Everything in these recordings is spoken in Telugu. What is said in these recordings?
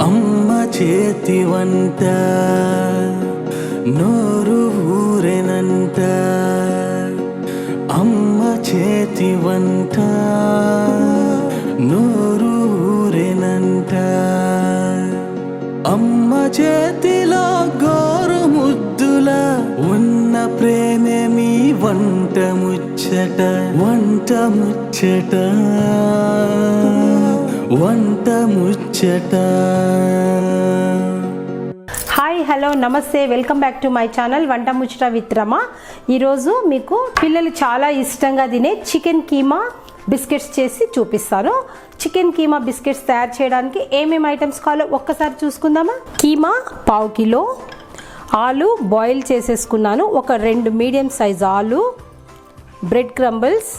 అమ్మ చేతి వంట నోరు ఊరెనంట, అమ్మ చేతి వంట నోరు ఊరెనంట, అమ్మ చేతిలో గోరు ముద్దుల ఉన్న ప్రేమే మీ వంట ముచ్చట, వంట ముచ్చట, వంట ముచ్చట. హాయ్ హలో నమస్తే, welcome back to my channel వంట ముచ్చట విత్ రమ. ఈరోజు మీకు పిల్లలు చాలా ఇష్టంగా తినే చికెన్ కీమా బిస్కెట్స్ చేసి చూపిస్తాను. చికెన్ కీమా బిస్కెట్స్ తయారు చేయడానికి ఏమేమి ఐటమ్స్ కావాలో ఒక్కసారి చూసుకుందామా. కీమా పావు కిలో, ఆలు బాయిల్ చేసేసుకున్నాను, ఒక 2 మీడియం సైజ్ ఆలు, బ్రెడ్ క్రంబుల్స్,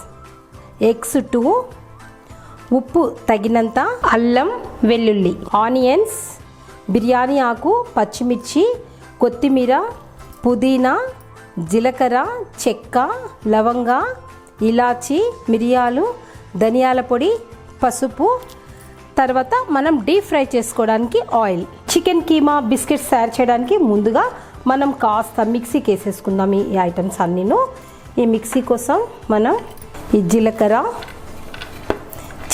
ఎగ్స్ 2, ఉప్పు తగినంత, అల్లం వెల్లుల్లి, ఆనియన్స్, బిర్యానీ ఆకు, పచ్చిమిర్చి, కొత్తిమీర, పుదీనా, జీలకర్ర, చెక్క, లవంగ, ఇలాచి, మిరియాలు, ధనియాల పొడి, పసుపు, తర్వాత మనం డీప్ ఫ్రై చేసుకోవడానికి ఆయిల్. చికెన్ కీమా బిస్కెట్స్ తయారు చేయడానికి ముందుగా మనం కాస్త మిక్సీకి వేసేసుకుందాం ఈ ఐటమ్స్ అన్నీను. ఈ మిక్సీ కోసం మనం ఈ జీలకర్ర,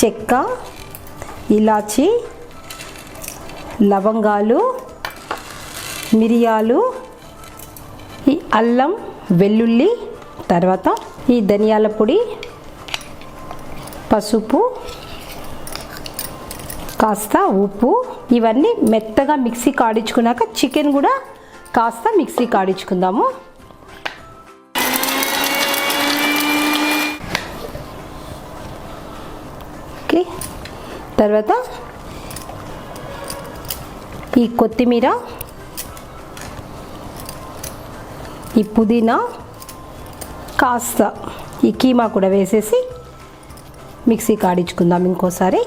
చెక్క, ఇలాచి, లవంగాలు, మిరియాలు, ఈ అల్లం వెల్లుల్లి, తర్వాత ఈ ధనియాల పొడి, పసుపు, కాస్త ఉప్పు, ఇవన్నీ మెత్తగా మిక్సీ కాడించుకున్నాక చికెన్ కూడా కాస్త మిక్సీ కాడించుకుందాము. ఓకే, తర్వాత ఈ కొత్తిమీర, ఈ పుదీనా, కాస్త ఈ కీమా కూడా వేసేసి మిక్సీ కాడించుకుందాం ఇంకోసారి.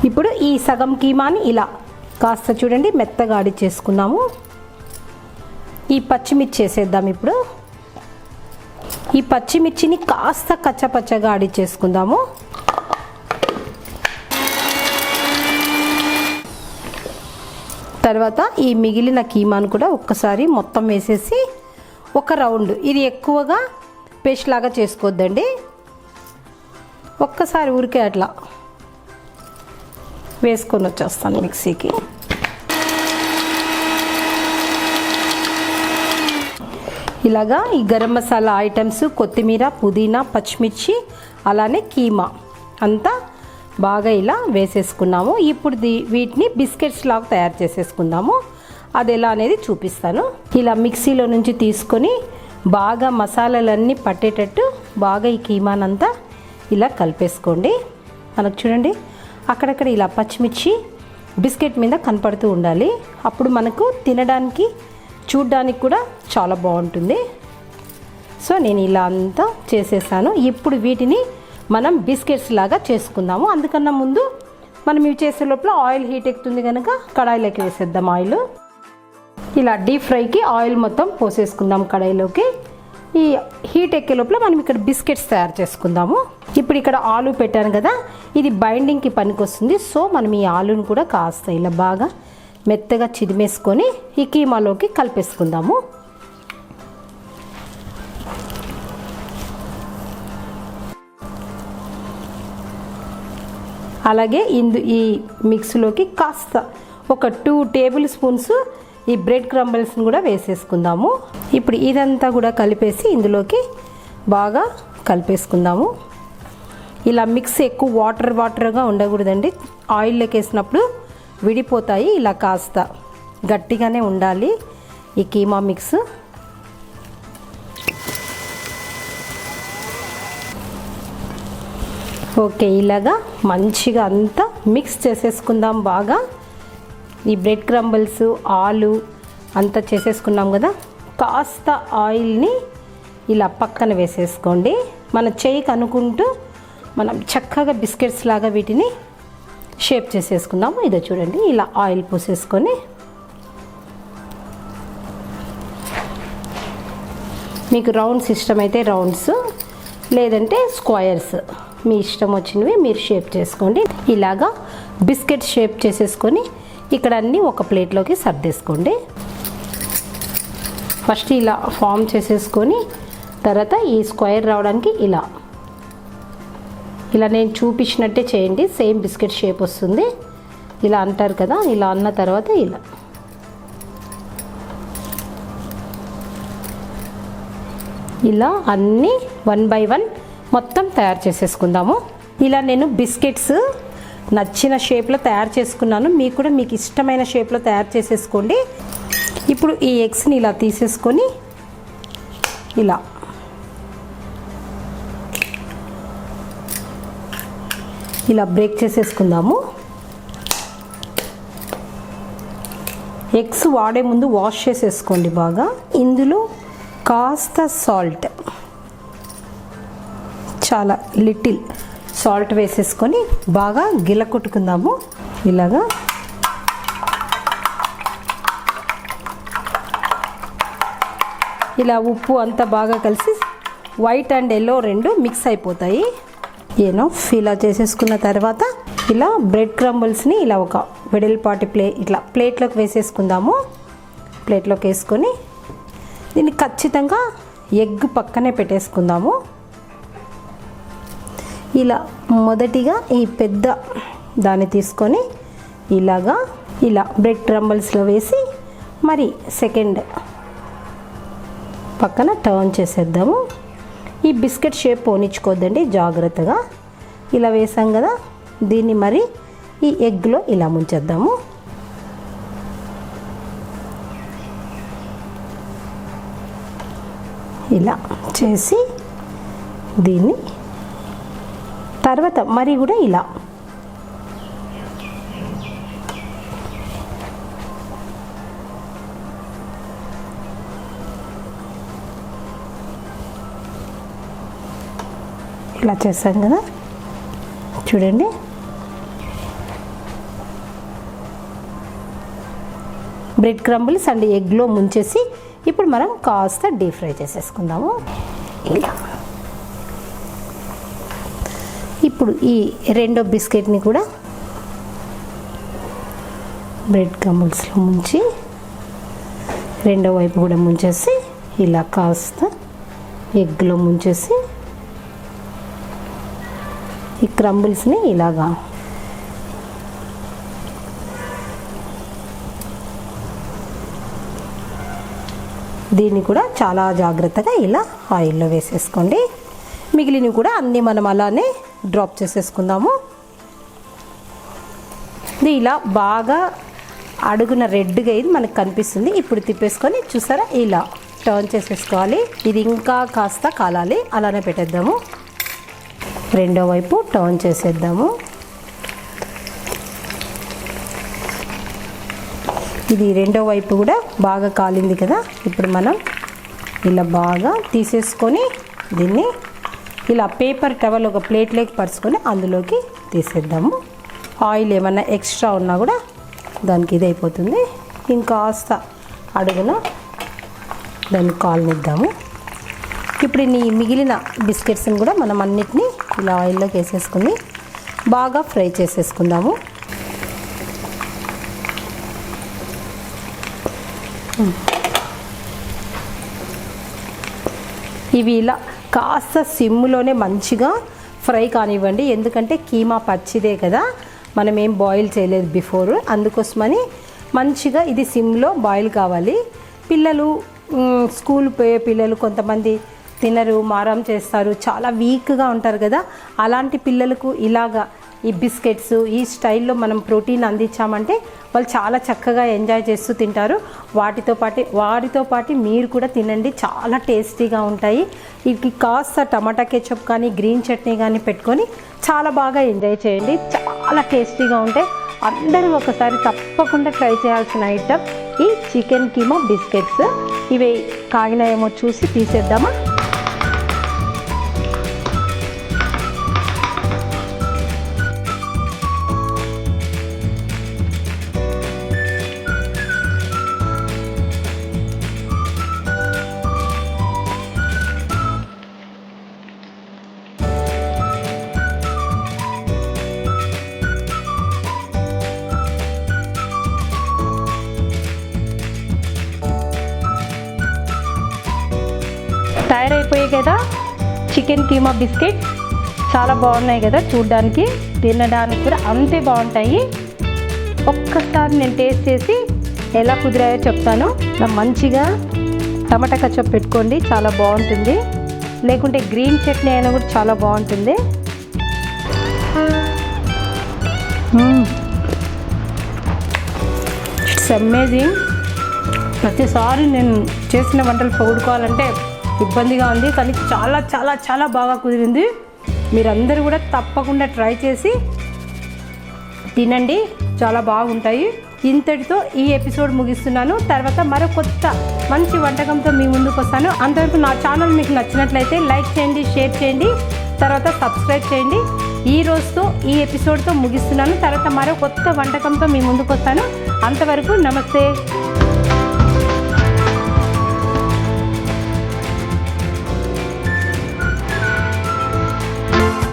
ఇప్పుడు ఈ సగం కీమాని ఇలా కాస్త చూడండి మెత్తగా ఆడిచ్చేసుకున్నాము. ఈ పచ్చిమిర్చి వేసేద్దాం. ఇప్పుడు ఈ పచ్చిమిర్చిని కాస్త కచ్చపచ్చగా ఆడిచ్చేసుకుందాము. తర్వాత ఈ మిగిలిన కీమాను కూడా ఒక్కసారి మొత్తం వేసేసి ఒక రౌండ్, ఇది ఎక్కువగా పేస్ట్ లాగా చేసుకోవద్దండి, ఒక్కసారి ఊరికే అట్లా వేసుకొని వచ్చేస్తాను మిక్సీకి. ఇలాగా ఈ గరం మసాలా ఐటమ్స్, కొత్తిమీర, పుదీనా, పచ్చిమిర్చి, అలానే కీమా అంతా బాగా ఇలా వేసేసుకున్నాము. ఇప్పుడు వీటిని బిస్కెట్స్ లాగా తయారు చేసేసుకుందాము. అది ఎలా అనేది చూపిస్తాను. ఇలా మిక్సీలో నుంచి తీసుకొని బాగా మసాలాలన్నీ పట్టేటట్టు బాగా ఈ కీమానంతా ఇలా కలిపేసుకోండి. మనకు చూడండి అక్కడక్కడ ఇలా పచ్చిమిర్చి బిస్కెట్ మీద కనపడుతూ ఉండాలి, అప్పుడు మనకు తినడానికి చూడ్డానికి కూడా చాలా బాగుంటుంది. సో నేను ఇలా అంతా చేసేసాను. ఇప్పుడు వీటిని మనం బిస్కెట్స్ లాగా చేసుకుందాము. అందుకన్నా ముందు మనం ఇవి చేసే లోపల ఆయిల్ హీట్ ఎక్కుతుంది కనుక కడాయిలోకి వేసేద్దాం ఆయిల్. ఇలా డీప్ ఫ్రైకి ఆయిల్ మొత్తం పోసేసుకుందాం కడాయిలోకి. ఈ హీట్ ఎక్కే లోపల మనం ఇక్కడ బిస్కెట్స్ తయారు చేసుకుందాము. ఇప్పుడు ఇక్కడ ఆలు పెట్టాను కదా, ఇది బైండింగ్కి పనికొస్తుంది. సో మనం ఈ ఆలుని కూడా కాస్త ఇలా బాగా మెత్తగా చిదిమేసుకొని ఈ కీమాలోకి కలిపేసుకుందాము. అలాగే ఈ మిక్స్లోకి కాస్త ఒక 2 టేబుల్ స్పూన్స్ ఈ బ్రెడ్ క్రంబుల్స్ని కూడా వేసేసుకుందాము. ఇప్పుడు ఇదంతా కూడా కలిపేసి ఇందులోకి బాగా కలిపేసుకుందాము. ఇలా మిక్స్ ఎక్కువ వాటర్గా ఉండకూడదండి, ఆయిల్లోకి వేసినప్పుడు విడిపోతాయి. ఇలా కాస్త గట్టిగానే ఉండాలి ఈ కీమా మిక్స్. ఓకే, ఇలాగా మంచిగా అంతా మిక్స్ చేసేసుకుందాం బాగా. ఈ బ్రెడ్ క్రంబుల్స్, ఆలు అంతా చేసేసుకున్నాం కదా, కాస్త ఆయిల్ని ఇలా పక్కన వేసేసుకోండి. మన చేయికి అనుకుంటూ మనం చక్కగా బిస్కెట్స్ లాగా వీటిని షేప్ చేసేసుకుందాము. ఇదో చూడండి ఇలా ఆయిల్ పోసేసుకొని మీకు రౌండ్స్ ఇష్టమైతే రౌండ్స్, లేదంటే స్క్వయర్స్, మీ ఇష్టం వచ్చినవి మీరు షేప్ చేసుకోండి. ఇలాగా బిస్కెట్ షేప్ చేసేసుకొని ఇక్కడ అన్నీ ఒక ప్లేట్లోకి సర్దేసుకోండి. ఫస్ట్ ఇలా ఫామ్ చేసేసుకొని తర్వాత ఈ స్క్వేర్ రావడానికి ఇలా నేను చూపించినట్టే చేయండి. సేమ్ బిస్కెట్ షేప్ వస్తుంది. ఇలా అంటారు కదా, ఇలా అన్న తర్వాత ఇలా అన్నీ 1 by 1 మొత్తం తయారు చేసేసుకుందాము. ఇలా నేను బిస్కెట్స్ నచ్చిన షేప్లో తయారు చేసుకున్నాను. మీకు కూడా మీకు ఇష్టమైన షేప్లో తయారు చేసేసుకోండి. ఇప్పుడు ఈ ఎగ్స్ని ఇలా తీసేసుకొని ఇలా బ్రేక్ చేసేసుకుందాము. ఎగ్స్ వాడే ముందు వాష్ చేసేసుకోండి బాగా. ఇందులో కాస్త సాల్ట్, చాలా లిటిల్ సాల్ట్ వేసేసుకొని బాగా గిలకొట్టుకుందాము. ఇలాగా ఇలా ఉప్పు అంతా బాగా కలిసి వైట్ అండ్ ఎల్లో రెండు మిక్స్ అయిపోతాయి. ఇలా చేసేసుకున్న తర్వాత ఇలా బ్రెడ్ క్రంబుల్స్ని ఇలా ఒక వెడల్పాటి ప్లేట్లోకి వేసేసుకుందాము. ప్లేట్లోకి వేసుకొని దీన్ని ఖచ్చితంగా ఎగ్ పక్కనే పెట్టేసుకుందాము. ఇలా మొదటిగా ఈ పెద్ద దాన్ని తీసుకొని ఇలా బ్రెడ్ క్రంబుల్స్లో వేసి మరి సెకండ్ పక్కన టర్న్ చేసేద్దాము. ఈ బిస్కెట్ షేప్ పోనిచ్చుకోవద్దండి, జాగ్రత్తగా. ఇలా వేసాం కదా, దీన్ని మరి ఈ ఎగ్లో ఇలా ముంచేద్దాము. ఇలా చేసి దీన్ని తర్వాత మరి కూడా ఇలా చేసాం కదా, చూడండి. బ్రెడ్ క్రంబుల్స్ అండ్ ఎగ్లో ముంచేసి ఇప్పుడు మనం కాస్త డీప్ ఫ్రై చేసేసుకుందాము. ఇలా ఇప్పుడు ఈ రెండో బిస్కెట్ని కూడా బ్రెడ్ క్రంబుల్స్లో ముంచి రెండో వైపు కూడా ముంచేసి ఇలా కాస్త ఎగ్లో ముంచేసి ఈ క్రంబుల్స్ని ఇలాగా దీన్ని కూడా చాలా జాగ్రత్తగా ఇలా ఆయిల్లో వేసేసుకోండి. మిగిలినవి కూడా అన్నీ మనం అలానే డ్రాప్ చేసేసుకుందాము. ఇది ఇలా బాగా అడుగున రెడ్గా ఇది మనకు కనిపిస్తుంది. ఇప్పుడు తిప్పేసుకొని చూసారా, ఇలా టర్న్ చేసేసుకోవాలి. ఇది ఇంకా కాస్త కాలాలి, అలానే పెట్టేద్దాము. రెండో వైపు టర్న్ చేసేద్దాము. ఇది రెండో వైపు కూడా బాగా కాలింది కదా. ఇప్పుడు మనం ఇలా బాగా తీసేసుకొని దీన్ని ఇలా పేపర్ టవల్ ఒక ప్లేట్లోకి పరుచుకొని అందులోకి తీసేద్దాము. ఆయిల్ ఏమన్నా ఎక్స్ట్రా ఉన్నా కూడా దానికి ఇది అయిపోతుంది. ఇంకాస్త అడుగున దాన్ని కాలనిద్దాము. ఇప్పుడు ఈ మిగిలిన బిస్కెట్స్ని కూడా మనం అన్నిటినీ ఇలా ఆయిల్లోకి వేసేసుకుని బాగా ఫ్రై చేసేసుకుందాము. ఇవి ఇలా కాస్త సిమ్లోనే మంచిగా ఫ్రై కానివ్వండి. ఎందుకంటే కీమా పచ్చిదే కదా, మనం ఏం బాయిల్ చేయలేదు బిఫోర్, అందుకోసమని మంచిగా ఇది సిమ్లో బాయిల్ కావాలి. పిల్లలు స్కూల్ పోయే పిల్లలు కొంతమంది తినరు, మారం చేస్తారు, చాలా వీక్గా ఉంటారు కదా. అలాంటి పిల్లలకు ఇలాగా ఈ బిస్కెట్స్ ఈ స్టైల్లో మనం ప్రోటీన్ అందించామంటే వాళ్ళు చాలా చక్కగా ఎంజాయ్ చేస్తూ తింటారు. వాటితో పాటు మీరు కూడా తినండి, చాలా టేస్టీగా ఉంటాయి. వీటికి కాస్త టమాటా కెచప్ కానీ గ్రీన్ చట్నీ కానీ పెట్టుకొని చాలా బాగా ఎంజాయ్ చేయండి. చాలా టేస్టీగా ఉంటాయి. అందరూ ఒకసారి తప్పకుండా ట్రై చేయాల్సిన ఐటమ్ ఈ చికెన్ కీమా బిస్కెట్స్. ఇవి కాగినాయేమో చూసి తీసేద్దామా. కదా చికెన్ కీమా బిస్కెట్ చాలా బాగున్నాయి కదా, చూడడానికి తినడానికి కూడా అంతే బాగుంటాయి. ఒక్కసారి నేను టేస్ట్ చేసి ఎలా కుదిరాయో చెప్తాను. మంచిగా టమాటా కచ్చప్ పెట్టుకోండి, చాలా బాగుంటుంది. లేకుంటే గ్రీన్ చట్నీ అయినా కూడా చాలా బాగుంటుంది. It's amazing. ప్రతిసారి నేను చేసిన వంటలు పొగుడుకోవాలంటే ఇబ్బందిగా ఉంది, కానీ చాలా చాలా చాలా బాగా కుదిరింది. మీరందరూ కూడా తప్పకుండా ట్రై చేసి తినండి, చాలా బాగుంటాయి. ఇంతటితో ఈ ఎపిసోడ్ ముగిస్తున్నాను. తర్వాత మరో కొత్త మంచి వంటకంతో మీ ముందుకు వస్తాను. అంతవరకు నా ఛానల్ మీకు నచ్చినట్లయితే లైక్ చేయండి, షేర్ చేయండి, తర్వాత సబ్స్క్రైబ్ చేయండి. ఈ రోజుతో ఈ ఎపిసోడ్తో ముగిస్తున్నాను. తర్వాత మరో కొత్త వంటకంతో మీ ముందుకు వస్తాను. అంతవరకు నమస్తే.